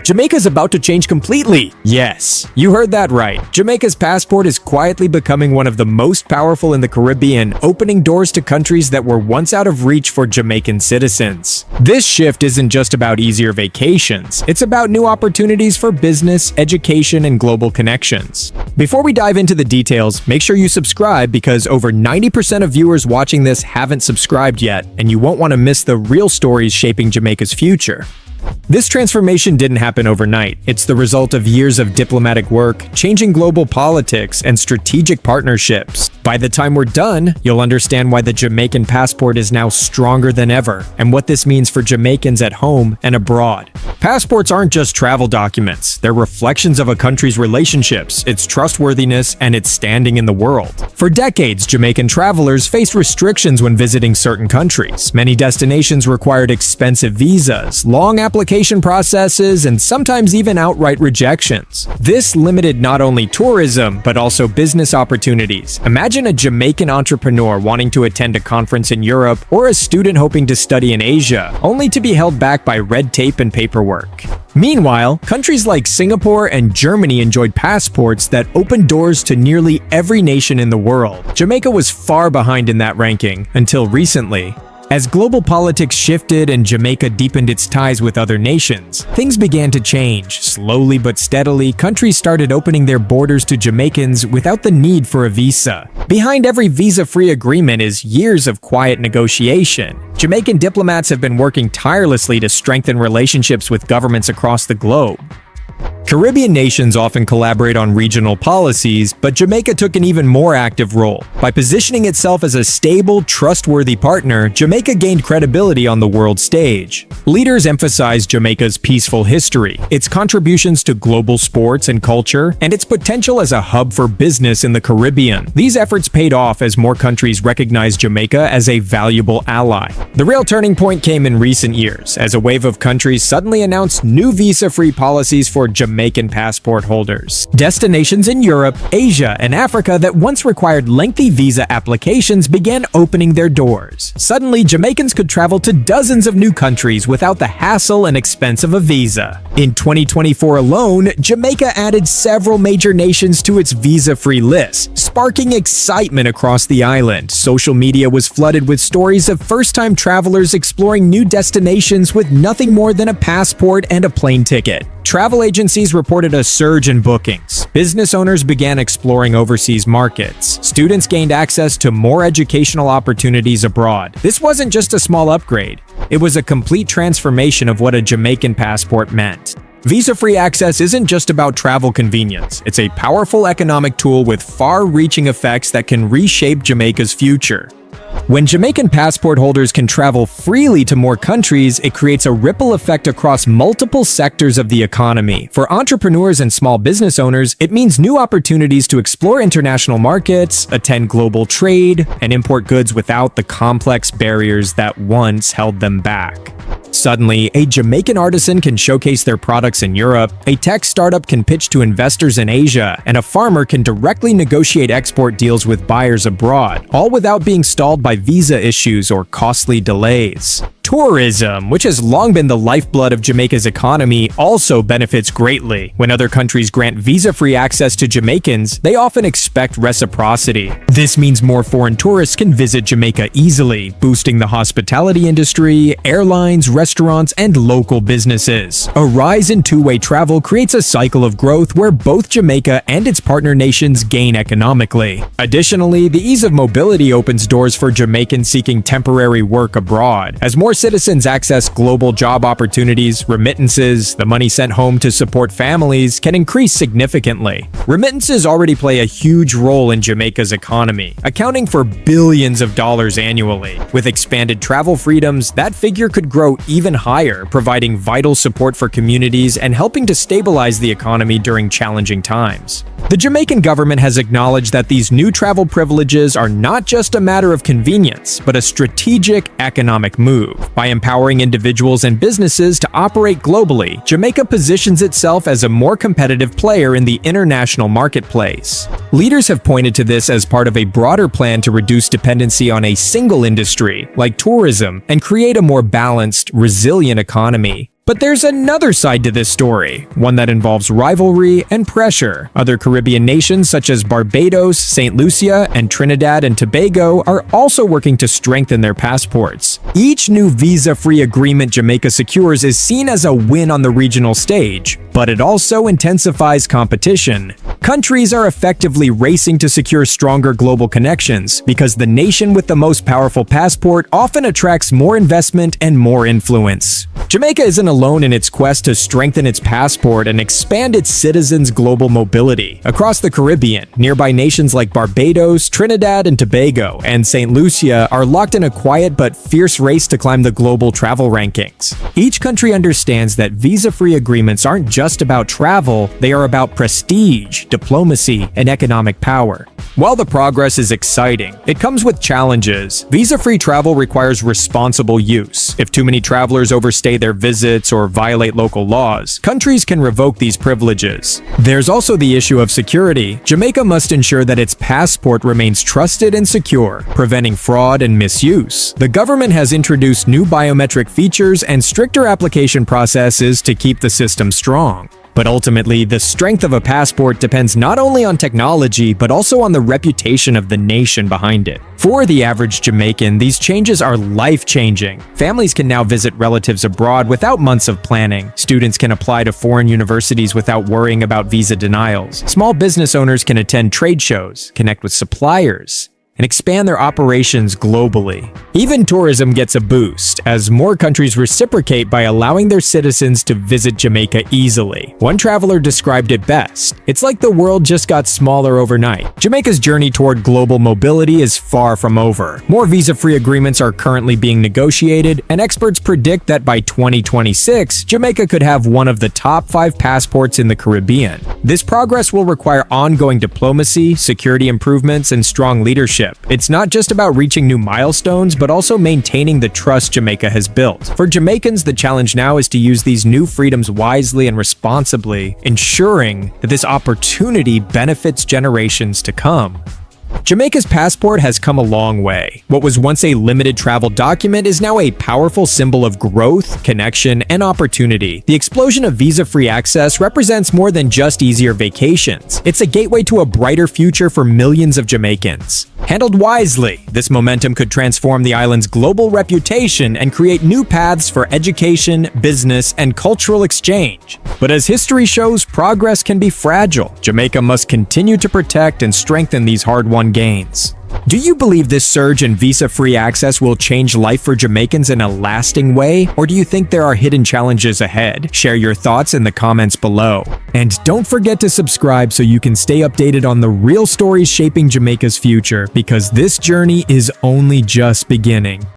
Jamaica's about to change completely. Yes, you heard that right. Jamaica's passport is quietly becoming one of the most powerful in the Caribbean, opening doors to countries that were once out of reach for Jamaican citizens. This shift isn't just about easier vacations, it's about new opportunities for business, education, and global connections. Before we dive into the details, make sure you subscribe because over 90% of viewers watching this haven't subscribed yet, and you won't want to miss the real stories shaping Jamaica's future. This transformation didn't happen overnight. It's the result of years of diplomatic work, changing global politics, and strategic partnerships. By the time we're done, you'll understand why the Jamaican passport is now stronger than ever, and what this means for Jamaicans at home and abroad. Passports aren't just travel documents. They're reflections of a country's relationships, its trustworthiness, and its standing in the world. For decades, Jamaican travelers faced restrictions when visiting certain countries. Many destinations required expensive visas, long application processes, and sometimes even outright rejections. This limited not only tourism, but also business opportunities. Imagine a Jamaican entrepreneur wanting to attend a conference in Europe or a student hoping to study in Asia, only to be held back by red tape and paperwork. Meanwhile, countries like Singapore and Germany enjoyed passports that opened doors to nearly every nation in the world. Jamaica was far behind in that ranking until recently. As global politics shifted and Jamaica deepened its ties with other nations, things began to change. Slowly but steadily, countries started opening their borders to Jamaicans without the need for a visa. Behind every visa-free agreement is years of quiet negotiation. Jamaican diplomats have been working tirelessly to strengthen relationships with governments across the globe. Caribbean nations often collaborate on regional policies, but Jamaica took an even more active role. By positioning itself as a stable, trustworthy partner, Jamaica gained credibility on the world stage. Leaders emphasized Jamaica's peaceful history, its contributions to global sports and culture, and its potential as a hub for business in the Caribbean. These efforts paid off as more countries recognized Jamaica as a valuable ally. The real turning point came in recent years, as a wave of countries suddenly announced new visa-free policies for Jamaican passport holders. Destinations in Europe, Asia, and Africa that once required lengthy visa applications began opening their doors. Suddenly, Jamaicans could travel to dozens of new countries without the hassle and expense of a visa. In 2024 alone, Jamaica added several major nations to its visa-free list, sparking excitement across the island. Social media was flooded with stories of first-time travelers exploring new destinations with nothing more than a passport and a plane ticket. Travel agencies reported a surge in bookings. Business owners began exploring overseas markets. Students gained access to more educational opportunities abroad. This wasn't just a small upgrade. It was a complete transformation of what a Jamaican passport meant. Visa-free access isn't just about travel convenience. It's a powerful economic tool with far-reaching effects that can reshape Jamaica's future. When Jamaican passport holders can travel freely to more countries, it creates a ripple effect across multiple sectors of the economy. For entrepreneurs and small business owners, it means new opportunities to explore international markets, attend global trade, and import goods without the complex barriers that once held them back. Suddenly, a Jamaican artisan can showcase their products in Europe, a tech startup can pitch to investors in Asia, and a farmer can directly negotiate export deals with buyers abroad, all without being stalled by visa issues or costly delays. Tourism, which has long been the lifeblood of Jamaica's economy, also benefits greatly. When other countries grant visa-free access to Jamaicans, they often expect reciprocity. This means more foreign tourists can visit Jamaica easily, boosting the hospitality industry, airlines, restaurants, and local businesses. A rise in two-way travel creates a cycle of growth where both Jamaica and its partner nations gain economically. Additionally, the ease of mobility opens doors for Jamaicans seeking temporary work abroad. As more citizens access global job opportunities, remittances, the money sent home to support families, can increase significantly. Remittances already play a huge role in Jamaica's economy, accounting for billions of dollars annually. With expanded travel freedoms, that figure could grow even higher, providing vital support for communities and helping to stabilize the economy during challenging times. The Jamaican government has acknowledged that these new travel privileges are not just a matter of convenience, but a strategic economic move. By empowering individuals and businesses to operate globally, Jamaica positions itself as a more competitive player in the international marketplace. Leaders have pointed to this as part of a broader plan to reduce dependency on a single industry, like tourism, and create a more balanced, resilient economy. But there's another side to this story, one that involves rivalry and pressure. Other Caribbean nations such as Barbados, St. Lucia, and Trinidad and Tobago are also working to strengthen their passports. Each new visa-free agreement Jamaica secures is seen as a win on the regional stage, but it also intensifies competition. Countries are effectively racing to secure stronger global connections because the nation with the most powerful passport often attracts more investment and more influence. Jamaica isn't alone in its quest to strengthen its passport and expand its citizens' global mobility. Across the Caribbean, nearby nations like Barbados, Trinidad and Tobago, and St. Lucia are locked in a quiet but fierce race to climb the global travel rankings. Each country understands that visa-free agreements aren't just about travel, they are about prestige, diplomacy, and economic power. While the progress is exciting, it comes with challenges. Visa-free travel requires responsible use. If too many travelers overstay their visits or violate local laws, countries can revoke these privileges. There's also the issue of security. Jamaica must ensure that its passport remains trusted and secure, preventing fraud and misuse. The government has introduced new biometric features and stricter application processes to keep the system strong. But ultimately, the strength of a passport depends not only on technology, but also on the reputation of the nation behind it. For the average Jamaican, these changes are life-changing. Families can now visit relatives abroad without months of planning. Students can apply to foreign universities without worrying about visa denials. Small business owners can attend trade shows, connect with suppliers, and expand their operations globally. Even tourism gets a boost, as more countries reciprocate by allowing their citizens to visit Jamaica easily. One traveler described it best: "It's like the world just got smaller overnight." Jamaica's journey toward global mobility is far from over. More visa-free agreements are currently being negotiated, and experts predict that by 2026, Jamaica could have one of the top 5 passports in the Caribbean. This progress will require ongoing diplomacy, security improvements, and strong leadership. It's not just about reaching new milestones, but also maintaining the trust Jamaica has built. For Jamaicans, the challenge now is to use these new freedoms wisely and responsibly, ensuring that this opportunity benefits generations to come. Jamaica's passport has come a long way. What was once a limited travel document is now a powerful symbol of growth, connection, and opportunity. The explosion of visa-free access represents more than just easier vacations. It's a gateway to a brighter future for millions of Jamaicans. Handled wisely, this momentum could transform the island's global reputation and create new paths for education, business, and cultural exchange. But as history shows, progress can be fragile. Jamaica must continue to protect and strengthen these hard-won gains. Do you believe this surge in visa-free access will change life for Jamaicans in a lasting way? Or do you think there are hidden challenges ahead? Share your thoughts in the comments below. And don't forget to subscribe so you can stay updated on the real stories shaping Jamaica's future, because this journey is only just beginning.